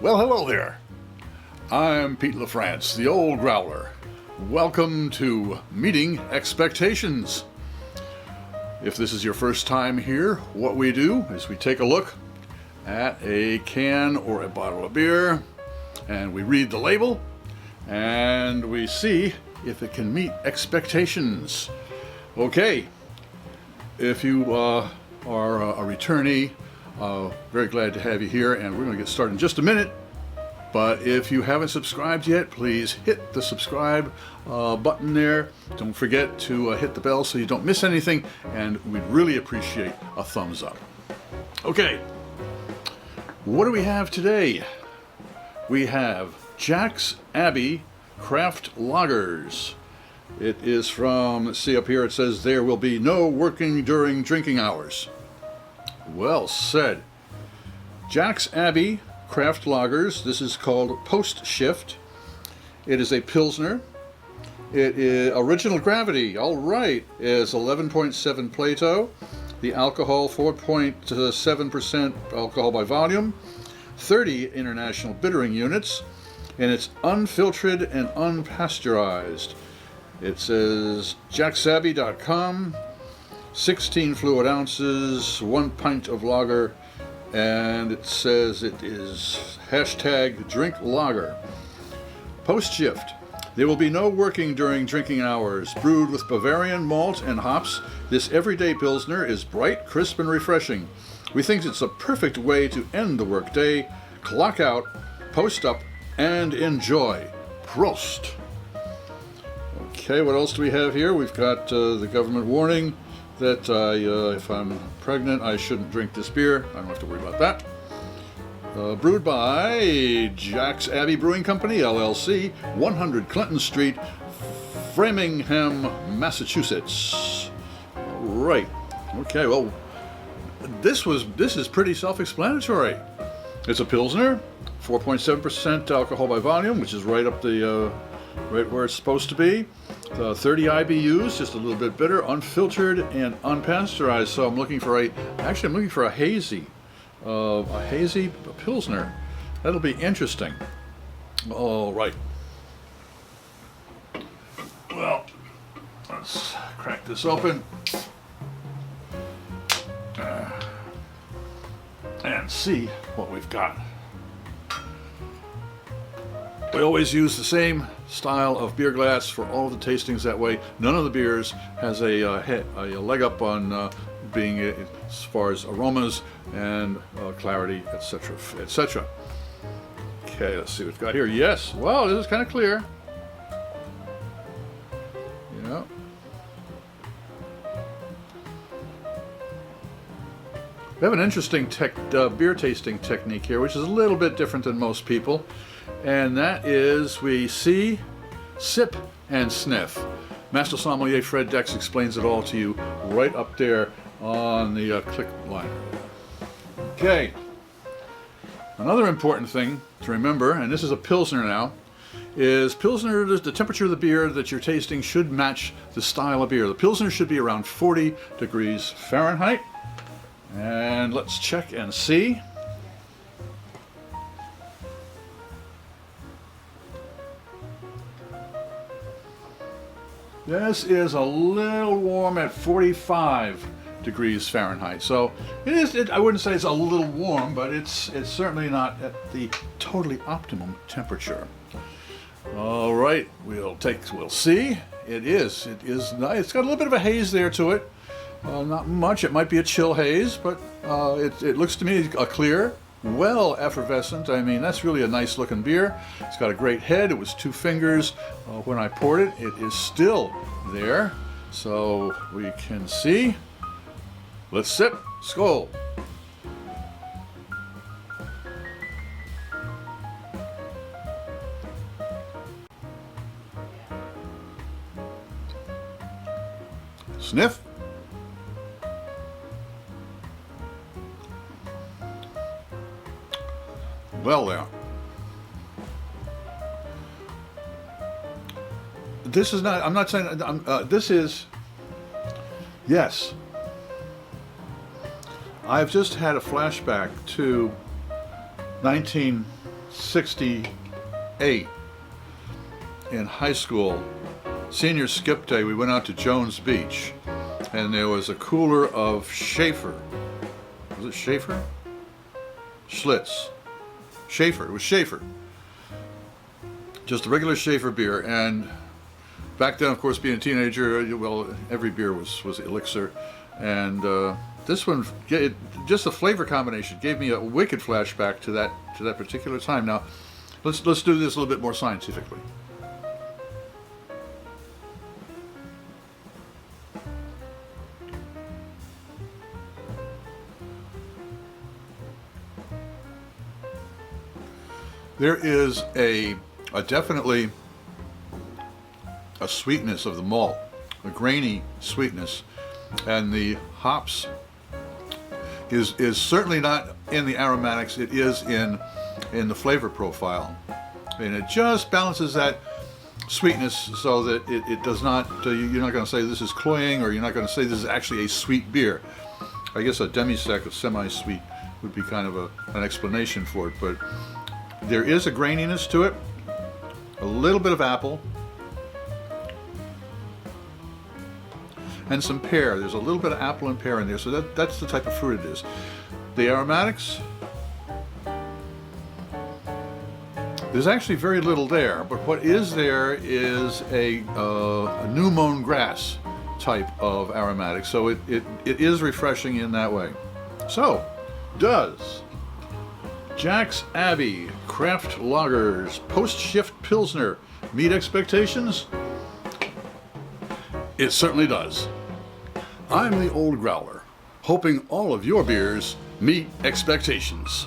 Well, hello there. I'm Pete LaFrance, the old Growler. Welcome to Meeting Expectations. If this is your first time here, what we do is we take a look at a can or a bottle of beer, and we read the label, and we see if it can meet expectations. Okay, if you are a returnee, very glad to have you here, and we're going to get started in just a minute. But if you haven't subscribed yet, please hit the subscribe button there. Don't forget to hit the bell so you don't miss anything, and we'd really appreciate a thumbs up. Okay, what do we have today? We have Jack's Abbey Craft Lagers. It is from, let's see up here, it says there will be no working during drinking hours. Well said. Jack's Abbey Craft Lagers. This is called Post Shift. It is a Pilsner. It is original gravity. All right, is 11.7 Plato. The alcohol 4.7% alcohol by volume. 30 international bittering units, and it's unfiltered and unpasteurized. It says jacksabbey.com. 16 fluid ounces, 1 pint of lager. And it says it is hashtag drink lager. Post shift. There will be no working during drinking hours. Brewed with Bavarian malt and hops, this everyday Pilsner is bright, crisp, and refreshing. We think it's a perfect way to end the workday, clock out, post up, and enjoy. Prost. Okay, what else do we have here? We've got the government warning that if I'm pregnant, I shouldn't drink this beer. I don't have to worry about that. Brewed by Jack's Abbey Brewing Company, LLC, 100 Clinton Street, Framingham, Massachusetts. Right. Okay, well, this is pretty self-explanatory. It's a Pilsner, 4.7% alcohol by volume, which is right up the right where it's supposed to be. 30 IBUs, just a little bit bitter, unfiltered and unpasteurized. So I'm looking for a hazy Pilsner. That'll be interesting. All right. Well, let's crack this open and see what we've got. We always use the same style of beer glass for all the tastings. That way, none of the beers has a leg up on being as far as aromas and clarity, etc., etc. Okay, let's see what we've got here. Yes, well, this is kind of clear. Yeah. We have an interesting beer tasting technique here, which is a little bit different than most people. And that is, we see, sip, and sniff. Master Sommelier Fred Dex explains it all to you right up there on the click line. Okay. Another important thing to remember, and this is a Pilsner now, is Pilsner, the temperature of the beer that you're tasting should match the style of beer. The Pilsner should be around 40 degrees Fahrenheit. And let's check and see. This is a little warm at 45 degrees Fahrenheit. So it is. I wouldn't say it's a little warm, but it's certainly not at the totally optimum temperature. All right, we'll see. It is nice. It's got a little bit of a haze there to it. Not much. It might be a chill haze, but it looks to me a clear, well effervescent. I mean, that's really a nice looking beer. It's got a great head. It was 2 fingers when I poured it. It is still there, so we can see. Let's sip. Skål. Sniff. Well, there. This is not, I'm not saying, this is, yes. I've just had a flashback to 1968 in high school, senior skip day, we went out to Jones Beach, and there was a cooler of Schaefer. Was it Schaefer? Schlitz. Schaefer. It was Schaefer. Just a regular Schaefer beer. And back then, of course, being a teenager, well, every beer was elixir. And this one, just the flavor combination gave me a wicked flashback to that particular time. Now, let's do this a little bit more scientifically. There is a definitely a sweetness of the malt, a grainy sweetness, and the hops is certainly not in the aromatics. It is in the flavor profile, and it just balances that sweetness so that it does not. You're not going to say this is cloying, or you're not going to say this is actually a sweet beer. I guess a demi-sec, a semi-sweet, would be kind of an explanation for it, but there is a graininess to it, a little bit of apple, and some pear. There's a little bit of apple and pear in there, so that's the type of fruit it is. The aromatics, there's actually very little there, but what is there is a new mown grass type of aromatic, so it is refreshing in that way. So, does Jack's Abbey Craft Lagers Post-Shift Pilsner meet expectations? It certainly does. I'm the Old Growler, hoping all of your beers meet expectations.